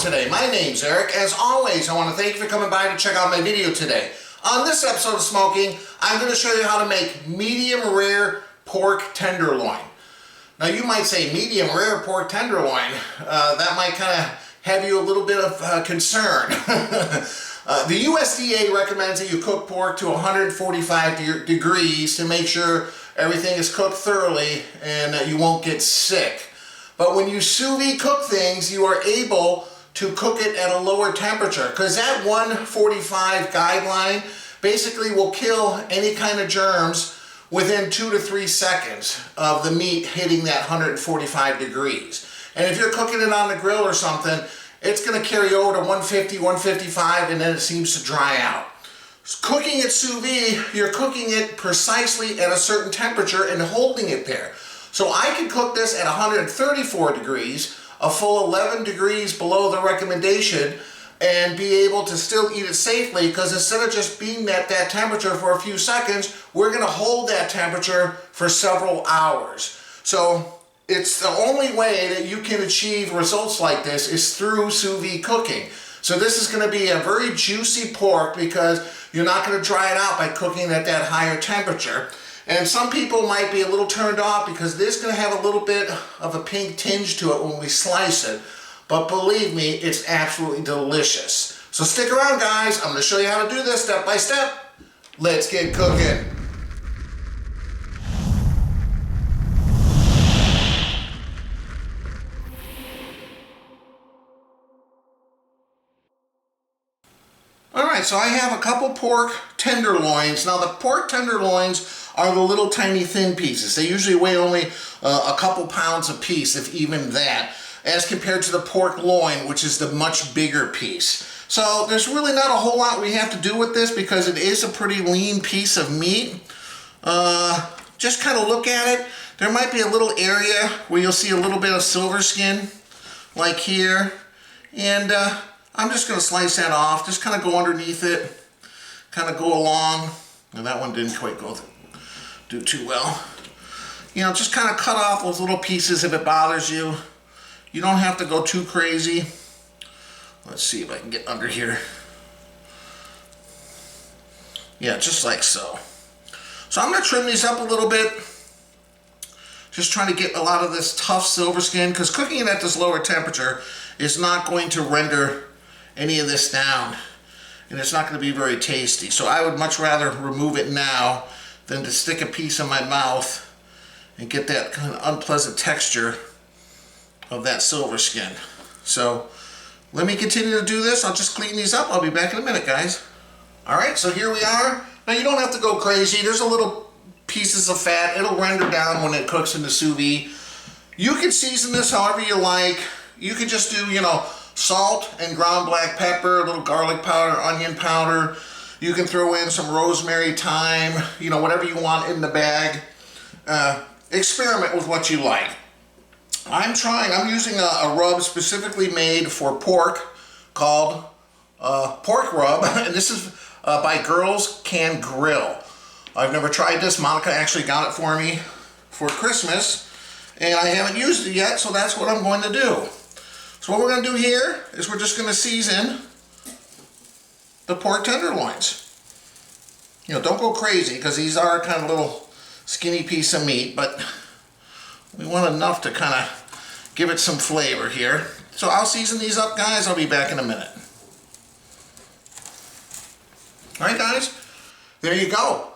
today? My name's Eric. As always, I want to thank you for coming by to check out my video today. On this episode of Smo'King, I'm going to show you how to make medium rare pork tenderloin. Now you might say medium rare pork tenderloin. That might kind of have you a little bit of concern. The USDA recommends that you cook pork to 145 degrees to make sure everything is cooked thoroughly and that you won't get sick. But when you sous vide cook things, you are able to cook it at a lower temperature, because that 145 guideline basically will kill any kind of germs within 2 to 3 seconds of the meat hitting that 145 degrees. And if you're cooking it on the grill or something, it's going to carry over to 150, 155, and then it seems to dry out. Cooking it sous vide, you're cooking it precisely at a certain temperature and holding it there. So I can cook this at 134 degrees, a full 11 degrees below the recommendation, and be able to still eat it safely, because instead of just being at that temperature for a few seconds, we're going to hold that temperature for several hours. So it's the only way that you can achieve results like this is through sous vide cooking. So this is going to be a very juicy pork because you're not going to dry it out by cooking at that higher temperature. And some people might be a little turned off because this is going to have a little bit of a pink tinge to it when we slice it. But believe me, it's absolutely delicious. So stick around, guys. I'm going to show you how to do this step by step. Let's get cooking. Alright, so I have a couple pork tenderloins. Now the pork tenderloins are the little tiny thin pieces. They usually weigh only a couple pounds a piece, if even that, as compared to the pork loin, which is the much bigger piece. So there's really not a whole lot we have to do with this because it is a pretty lean piece of meat. Just kind of look at it. There might be a little area where you'll see a little bit of silver skin, like here. And I'm just going to slice that off, just kind of go underneath it, kind of go along. And that one didn't quite do too well. You know, just kind of cut off those little pieces if it bothers you. You don't have to go too crazy. Let's see if I can get under here. Yeah, just like so. So I'm going to trim these up a little bit. Just trying to get a lot of this tough silver skin, because cooking it at this lower temperature is not going to render any of this down, and it's not going to be very tasty. So I would much rather remove it now than to stick a piece in my mouth and get that kind of unpleasant texture of that silver skin. So let me continue to do this. I'll just clean these up. I'll be back in a minute, guys. Alright, so here we are. Now you don't have to go crazy. There's a little pieces of fat. It'll render down when it cooks in the sous vide. You can season this however you like. You could just do, you know, salt and ground black pepper, a little garlic powder, onion powder. You can throw in some rosemary, thyme, you know, whatever you want in the bag. Experiment with what you like. I'm using a rub specifically made for pork called Pork Rub, and this is by Girls Can Grill. I've never tried this. Monica actually got it for me for Christmas, and I haven't used it yet, so that's what I'm going to do. So what we're going to do here is we're just going to season the pork tenderloins. You know, don't go crazy, because these are kind of little skinny piece of meat, but we want enough to kind of give it some flavor here. So I'll season these up, guys. I'll be back in a minute. Alright, guys, there you go.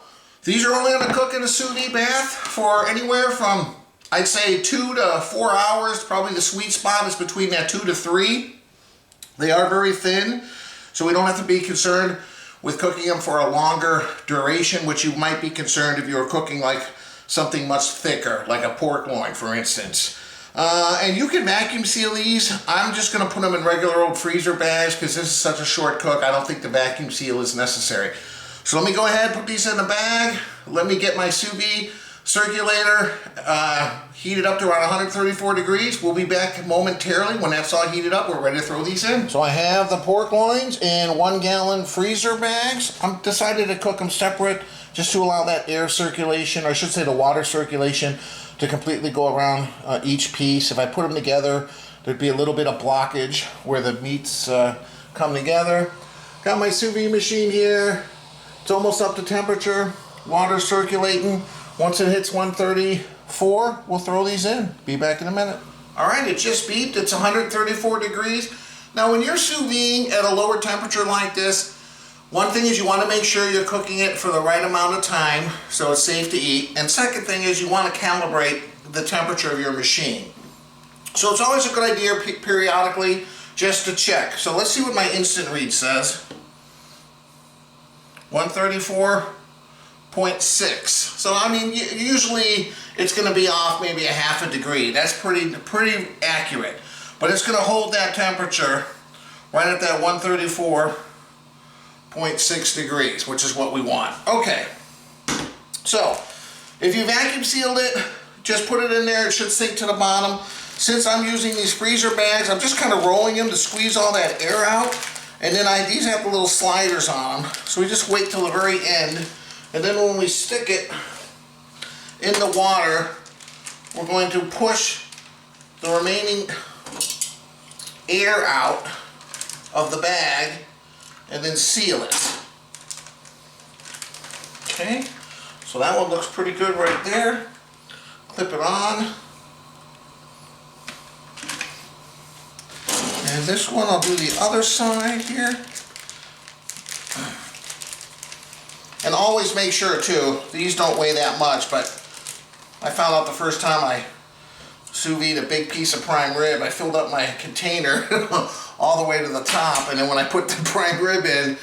These are only going to cook in a sous vide bath for anywhere from, I'd say, 2 to 4 hours. Probably the sweet spot is between that 2 to 3. They are very thin, so we don't have to be concerned with cooking them for a longer duration, which you might be concerned if you were cooking like something much thicker, like a pork loin, for instance. And you can vacuum seal these. I'm just going to put them in regular old freezer bags because this is such a short cook. I don't think the vacuum seal is necessary. So let me go ahead and put these in the bag. Let me get my sous vide circulator heated up to around 134 degrees. We'll be back momentarily. When that's all heated up, we're ready to throw these in. So I have the pork loins in 1 gallon freezer bags. I'm decided to cook them separate just to allow that air circulation, or I should say the water circulation, to completely go around each piece. If I put them together, there'd be a little bit of blockage where the meats come together. Got my sous vide machine here. It's almost up to temperature. Water circulating. Once it hits 134, we'll throw these in. Be back in a minute. All right, it just beeped. It's 134 degrees. Now, when you're sous vide at a lower temperature like this, one thing is you want to make sure you're cooking it for the right amount of time so it's safe to eat. And second thing is you want to calibrate the temperature of your machine. So it's always a good idea periodically just to check. So let's see what my instant read says. 134.6. So I mean, usually it's going to be off maybe a half a degree. That's pretty accurate. But it's going to hold that temperature right at that 134.6 degrees, which is what we want. Okay. So if you vacuum sealed it, just put it in there. It should sink to the bottom. Since I'm using these freezer bags, I'm just kind of rolling them to squeeze all that air out. And then these have the little sliders on them. So we just wait till the very end. And then when we stick it in the water, we're going to push the remaining air out of the bag and then seal it. Okay, so that one looks pretty good right there. Clip it on. And this one, I'll do the other side here. And always make sure too, these don't weigh that much, but I found out the first time I sous vide a big piece of prime rib, I filled up my container all the way to the top, and then when I put the prime rib in,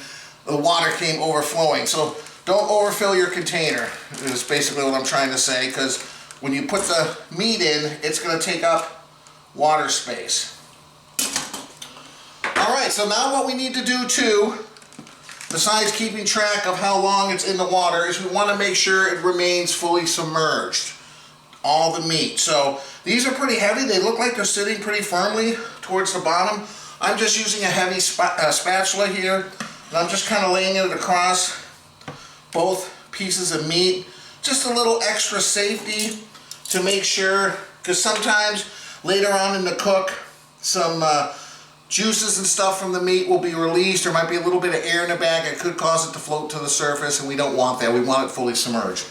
the water came overflowing. So don't overfill your container, is basically what I'm trying to say, because when you put the meat in, it's going to take up water space. Alright, so now what we need to do too, besides keeping track of how long it's in the water, is we want to make sure it remains fully submerged. All the meat. So these are pretty heavy. They look like they're sitting pretty firmly towards the bottom. I'm just using a heavy spatula here, and I'm just kind of laying it across both pieces of meat. Just a little extra safety to make sure, because sometimes later on in the cook, some juices and stuff from the meat will be released. There might be a little bit of air in the bag that could cause it to float to the surface, and we don't want that. We want it fully submerged.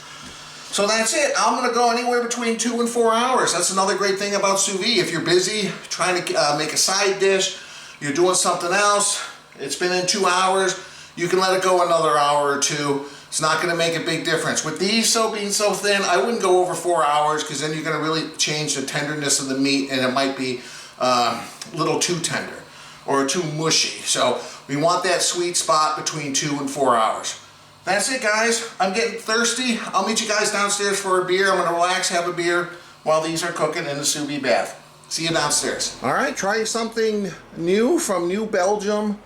So that's it. I'm going to go anywhere between 2 and 4 hours. That's another great thing about sous vide. If you're busy trying to make a side dish, you're doing something else, it's been in 2 hours, you can let it go another hour or two. It's not going to make a big difference. With these being so thin, I wouldn't go over 4 hours, because then you're going to really change the tenderness of the meat, and it might be a little too tender or too mushy. So we want that sweet spot between 2 and 4 hours. That's it, guys. I'm getting thirsty. I'll meet you guys downstairs for a beer. I'm going to relax, have a beer while these are cooking in the sous vide bath. See you downstairs. All right, trying something new from New Belgium,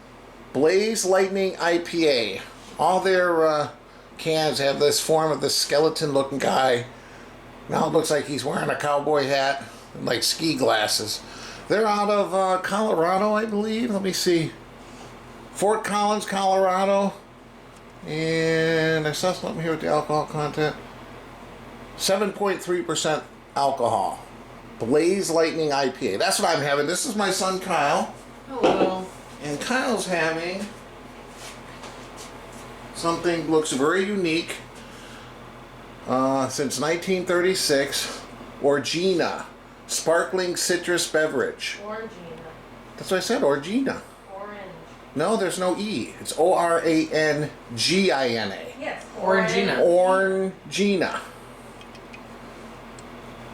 Blaze Lightning IPA. All their cans have this form of this skeleton-looking guy. Now it looks like he's wearing a cowboy hat and like ski glasses. They're out of Colorado, I believe. Let me see. Fort Collins, Colorado. And I saw something here with the alcohol content. 7.3% alcohol. Blaze Lightning IPA. That's what I'm having. This is my son Kyle. Hello. And Kyle's having something looks very unique. Since 1936, Orgina, sparkling citrus beverage. Orangina. That's what I said, Orgina. Orange. No, there's no E. It's Orangina. Yes. Orangina. Orangina.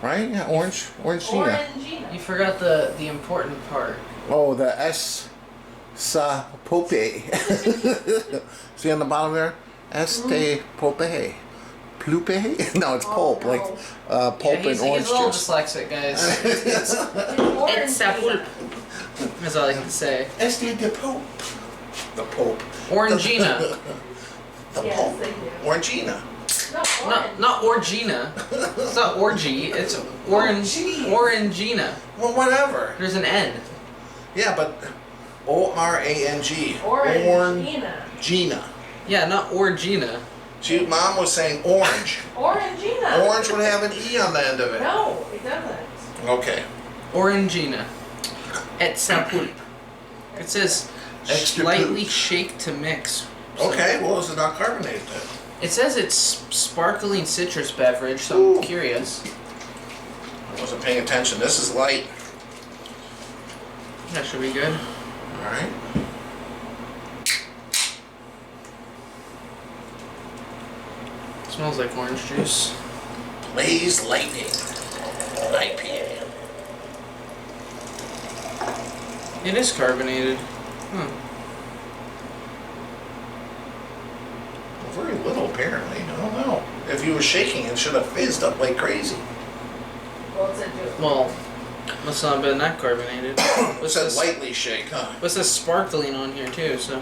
Right? Yeah, Orangina. Orangina. You forgot the important part. Oh, the S. Sa Pope. See on the bottom there? Este Pope. Plupe? No, it's pulp, no. Like pulp Yeah, and he's orange a little juice. dyslexic, guys. It's Orangina. That's all I can say. Este de Pope. The Pope. Orangina. The Yes, Pope. they do. Orangina. Not Orgina. It's not orgy. It's Orangina. Well, whatever. There's an N. Yeah, but O-R-A-N-G. Orangina. Orangina. Yeah, not Orgina. See, Mom was saying orange. Orangina. Orange would have an E on the end of it. No, it doesn't. Okay. Orangina. Et sapulp. It says Extra slightly poop. shake to mix. So Okay, well, is it not carbonated then? it says it's sparkling citrus beverage, so I'm curious. I wasn't paying attention. This is light. That should be good. Alright. Smells like orange juice. Blaze Lightning IPA. It is carbonated. Well, very little, apparently. I don't know. If you were shaking, it should have fizzed up like crazy. Well, it's a juice. Well, must not have been that carbonated. It said lightly shake, huh? What's this sparkling on here too? So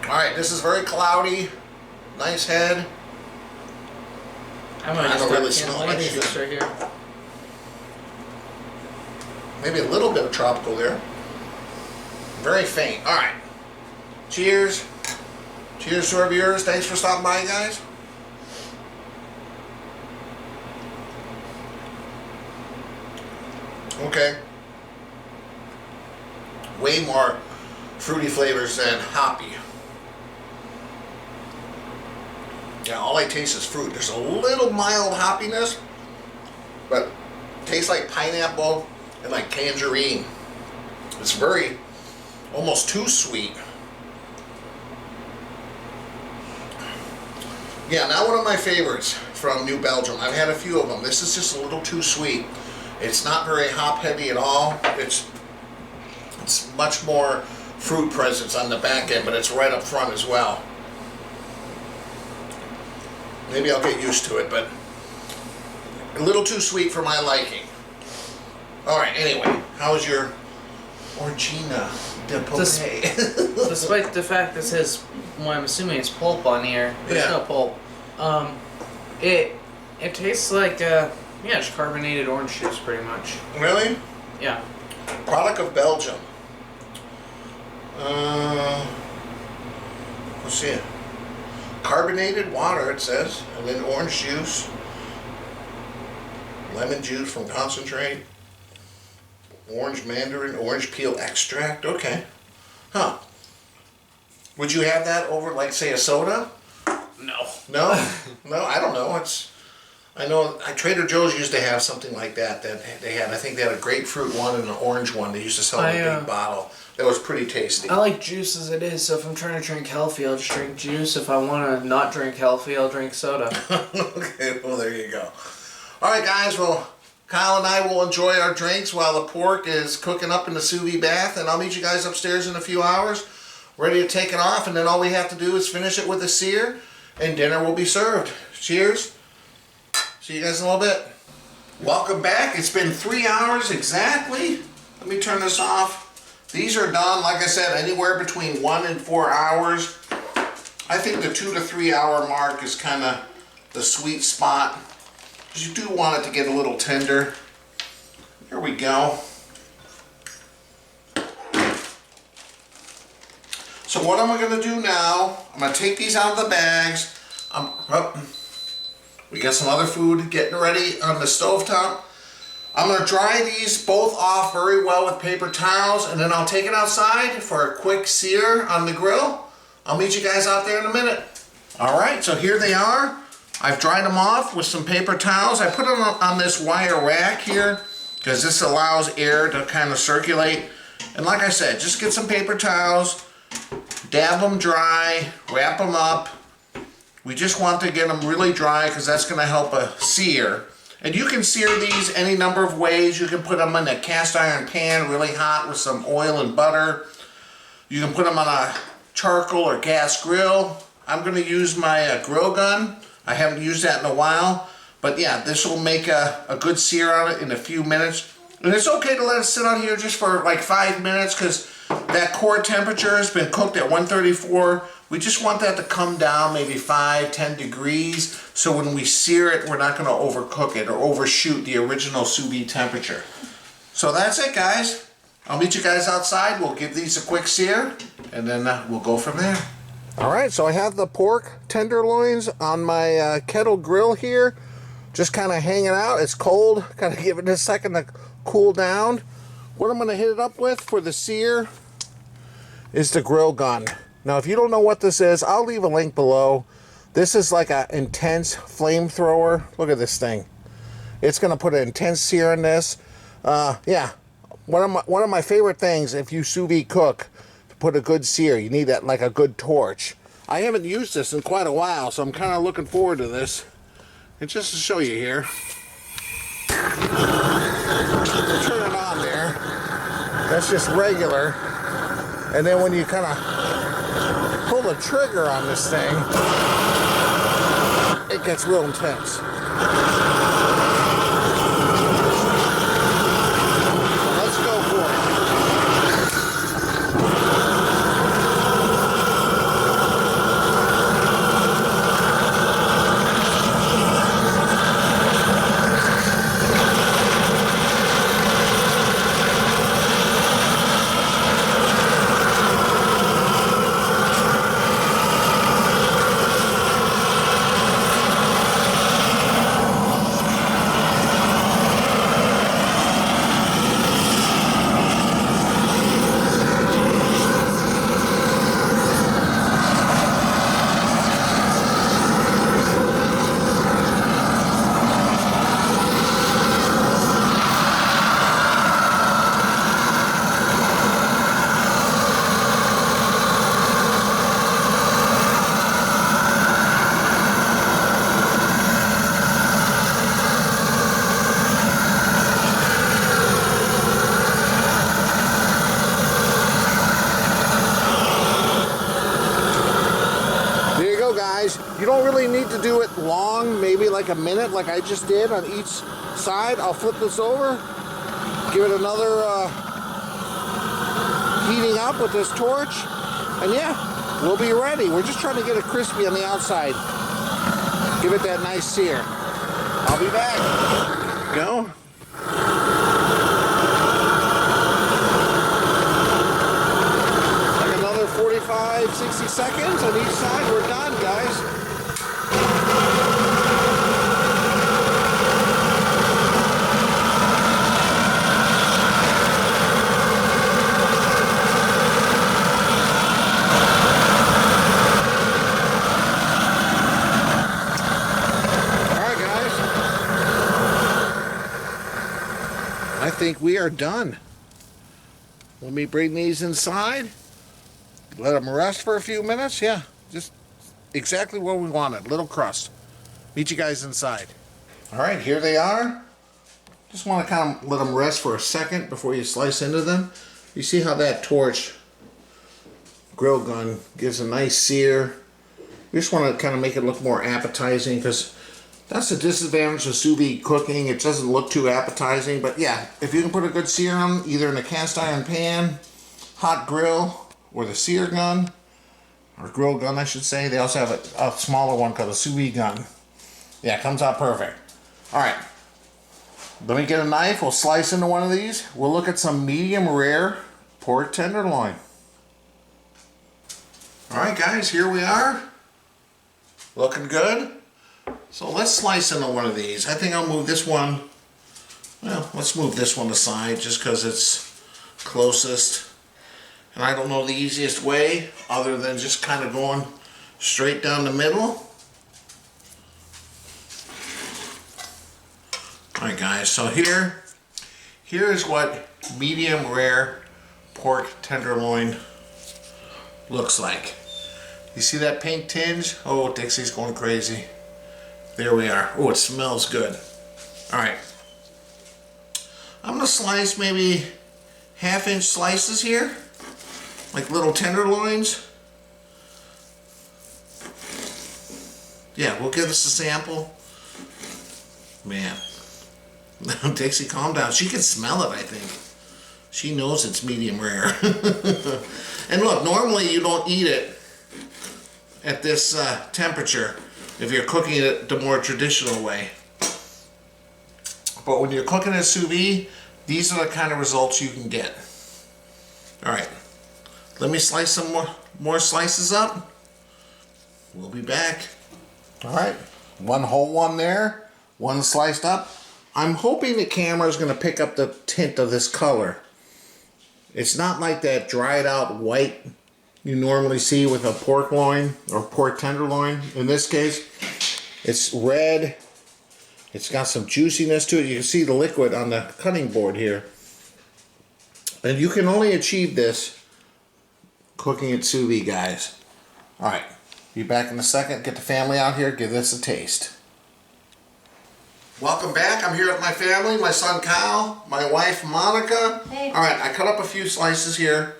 Alright, this is very cloudy. Nice head. I might I just don't start really a can smell of lime anything. juice right here. Maybe a little bit of tropical there. Very faint. Alright. Cheers. Cheers to our viewers. Thanks for stopping by, guys. Okay. Way more fruity flavors than hoppy. Yeah, all I taste is fruit. There's a little mild hoppiness, but it tastes like pineapple and like tangerine. It's very, almost too sweet. Yeah, not one of my favorites from New Belgium. I've had a few of them. This is just a little too sweet. It's not very hop heavy at all. It's much more fruit presence on the back end, but it's right up front as well. Maybe I'll get used to it, but a little too sweet for my liking. Alright, anyway, how's your Orangina de Pope? Despite the fact that it says, well, I'm assuming it's pulp on here. There's Yeah. no pulp. It tastes like just carbonated orange juice, pretty much. Really? Yeah. Product of Belgium. Let's see. Carbonated water, it says, and then orange juice, lemon juice from concentrate, orange mandarin, orange peel extract. Okay. Huh. Would you have that over, like, say, a soda? No. No? No, I don't know. I know Trader Joe's used to have something like that they had. I think they had a grapefruit one and an orange one. They used to sell in a big bottle. That was pretty tasty. I like juice as it is, so if I'm trying to drink healthy, I'll just drink juice. If I want to not drink healthy, I'll drink soda. Okay, well, there you go. All right, guys. Well, Kyle and I will enjoy our drinks while the pork is cooking up in the sous vide bath, and I'll meet you guys upstairs in a few hours, ready to take it off, and then all we have to do is finish it with a sear, and dinner will be served. Cheers. See you guys in a little bit. Welcome back. It's been 3 hours exactly. Let me turn this off. These are done, like I said, anywhere between 1 and 4 hours. I think the 2 to 3 hour mark is kind of the sweet spot, because you do want it to get a little tender. Here we go. So what am I going to do now? I'm going to take these out of the bags. We got some other food getting ready on the stovetop. I'm going to dry these both off very well with paper towels, and then I'll take it outside for a quick sear on the grill. I'll meet you guys out there in a minute. Alright, so here they are. I've dried them off with some paper towels. I put them on this wire rack here because this allows air to kind of circulate. And like I said, just get some paper towels, dab them dry, wrap them up. We just want to get them really dry because that's going to help a sear. And you can sear these any number of ways. You can put them in a cast iron pan really hot with some oil and butter. You can put them on a charcoal or gas grill. I'm going to use my grill gun. I haven't used that in a while. But yeah, this will make a good sear on it in a few minutes. And it's okay to let it sit on here just for like 5 minutes because that core temperature has been cooked at 134. We just want that to come down maybe 5-10 degrees, so when we sear it, we're not going to overcook it or overshoot the original sous vide temperature. So that's it, guys. I'll meet you guys outside. We'll give these a quick sear, and then we'll go from there. All right, so I have the pork tenderloins on my kettle grill here, just kind of hanging out. It's cold, kind of giving it a second to cool down. What I'm going to hit it up with for the sear is the grill gun. Now, if you don't know what this is, I'll leave a link below. This is like an intense flamethrower. Look at this thing. It's going to put an intense sear in this. Yeah, one of my favorite things if you sous vide cook to put a good sear, you need that like a good torch. I haven't used this in quite a while, so I'm kind of looking forward to this. And just to show you here, turn it on there. That's just regular. And then when you kind of pull the trigger on this thing, it gets real intense. Let's go for it. You don't really need to do it long, maybe like a minute like I just did on each side. I'll flip this over, give it another heating up with this torch, and yeah, we'll be ready. We're just trying to get it crispy on the outside. Give it that nice sear. I'll be back. Go. Like another 45, 60 seconds on each side. We're done, guys. I think we are done. Let me bring these inside. Let them rest for a few minutes. Yeah, just exactly what we wanted. Little crust. Meet you guys inside. All right, here they are. Just want to kind of let them rest for a second before you slice into them. You see how that torch grill gun gives a nice sear. We just want to kind of make it look more appetizing, because that's the disadvantage of sous vide cooking. It doesn't look too appetizing, but yeah, if you can put a good sear on, either in a cast iron pan, hot grill, or the sear gun, or grill gun I should say. They also have a smaller one called a sous vide gun. Yeah, it comes out perfect. Alright, let me get a knife. We'll slice into one of these. We'll look at some medium rare pork tenderloin. Alright guys, here we are. Looking good. So let's slice into one of these. I think I'll move this one. Well, let's move this one aside just because it's closest. And I don't know the easiest way other than just kind of going straight down the middle. Alright guys, so here's what medium rare pork tenderloin looks like. You see that pink tinge? Oh, Dixie's going crazy. There we are. Oh, it smells good. Alright. I'm going to slice maybe half-inch slices here. Like little tenderloins. Yeah, we'll give this a sample. Man. Dixie, calm down. She can smell it, I think. She knows it's medium rare. And look, normally you don't eat it at this temperature if you're cooking it the more traditional way. But when you're cooking it sous vide, these are the kind of results you can get. Alright, let me slice some more slices up. We'll be back. Alright, one whole one there, one sliced up. I'm hoping the camera is going to pick up the tint of this color. It's not like that dried out white you normally see with a pork loin or pork tenderloin. In this case, it's red. It's got some juiciness to it. You can see the liquid on the cutting board here. And you can only achieve this cooking at sous vide, guys. All right, be back in a second. Get the family out here, give this a taste. Welcome back. I'm here with my family, my son Kyle, my wife Monica. Hey. All right, I cut up a few slices here.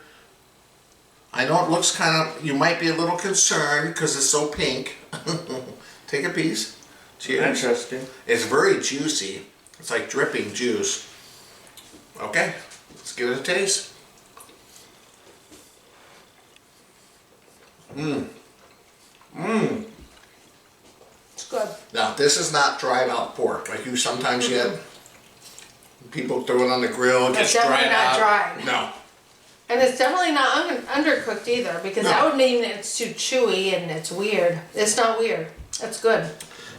I know it looks kind of, you might be a little concerned because it's so pink. Take a piece. Cheers. Interesting. It's very juicy. It's like dripping juice. Okay, let's give it a taste. It's good. Now, this is not dried out pork like you sometimes get. People throw it on the grill, It's just definitely dried not out. dried. No. And it's definitely not undercooked either, because No. that would mean it's too chewy and it's weird. It's not weird. It's good.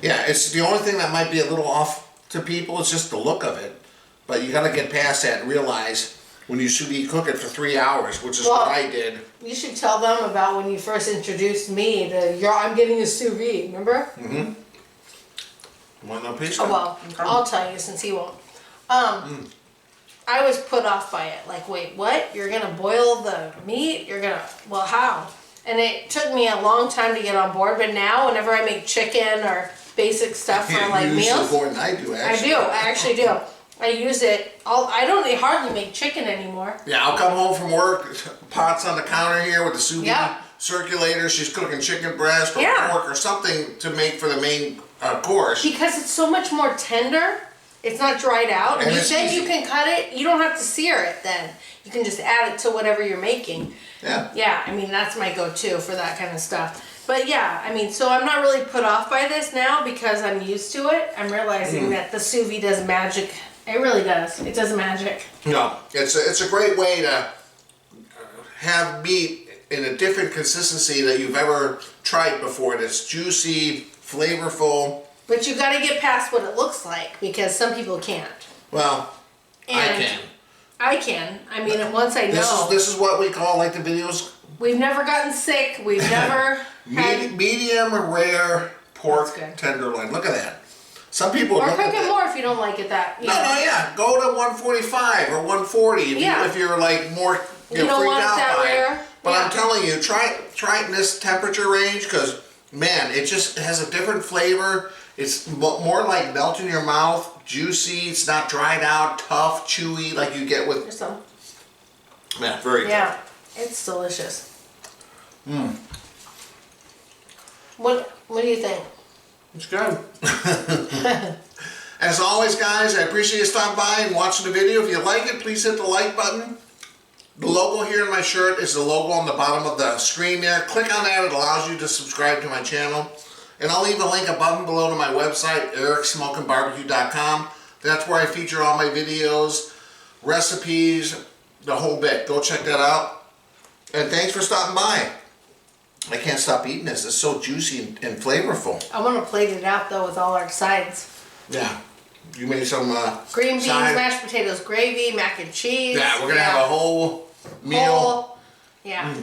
Yeah, it's the only thing that might be a little off to people is just the look of it. But you gotta get past that and realize when you sous vide cook it for 3 hours, which is what I did. You should tell them about when you first introduced me to I'm getting a sous vide, remember? You want no piece? Oh, well, I'll tell you since he won't. I was put off by it. Like, wait, what? You're gonna boil the meat? Well, how? And it took me a long time to get on board, but now whenever I make chicken or basic stuff for like you use meals, it more than I do, actually. I actually do. I use it. I don't hardly make chicken anymore. Yeah, I'll come home from work, pots on the counter here with the sous vide Yeah. circulator. She's cooking chicken breast or Yeah. pork or something to make for the main course. Because it's so much more tender. It's not dried out. And You it's said easy. you can cut it. You don't have to sear it then. You can just add it to whatever you're making. Yeah. Yeah, I mean, that's my go-to for that kind of stuff. But yeah, I mean, so I'm not really put off by this now because I'm used to it. I'm realizing that the sous vide does magic. It really does. It does magic. No, it's a great way to have meat in a different consistency that you've ever tried before. It's juicy, flavorful. But you got to get past what it looks like because some people can't. Well, I And can. I can. I mean, once I know. This is what we call, like the videos, We've never gotten sick. We've never had. medium rare pork That's good. tenderloin. Look at that. Some people Or look cook at it that. more if you don't like it that. No, yeah. Go to 145 or 140 Yeah. if you're like more You don't freaked want out that by rare? it. But Yeah. I'm telling you, try it in this temperature range because man, it just has a different flavor. It's more like melt in your mouth, juicy. It's not dried out, tough, chewy like you get with. There's some. Yeah, very good. Yeah, it's delicious. What do you think? It's good. As always, guys, I appreciate you stopping by and watching the video. If you like it, please hit the like button. The logo here in my shirt is the logo on the bottom of the screen there. Click on that. It allows you to subscribe to my channel. And I'll leave a link above and below to my website, ericsmokingbbq.com. That's where I feature all my videos, recipes, the whole bit. Go check that out. And thanks for stopping by. I can't stop eating this. It's so juicy and flavorful. I want to plate it out though with all our sides. Yeah. You made some Green beans, side- mashed potatoes, gravy, mac and cheese. Yeah, we're gonna have a whole meal. Whole- Yeah.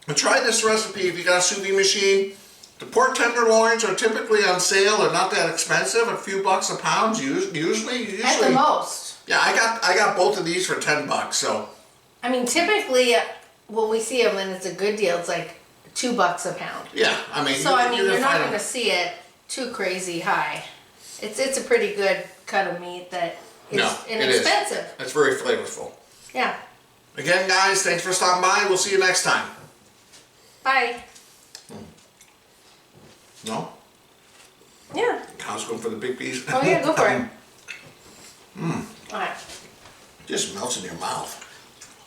And try this recipe if you got a sous vide machine. The pork tenderloins are typically on sale. They're not that expensive, a few bucks a pound usually. At the most. Yeah, I got both of these for $10. So I mean, typically when we see them and it's a good deal, it's like $2 a pound. yeah, I mean, So I mean, you're not find going to see it too crazy high. It's a pretty good cut of meat that is inexpensive. It's very flavorful. Yeah. Again, guys, thanks for stopping by. We'll see you next time. Bye. No? Yeah. Kyle's going for the big piece. Oh yeah, go for it. All right. Just melts in your mouth.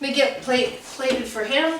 Let me get plated for him.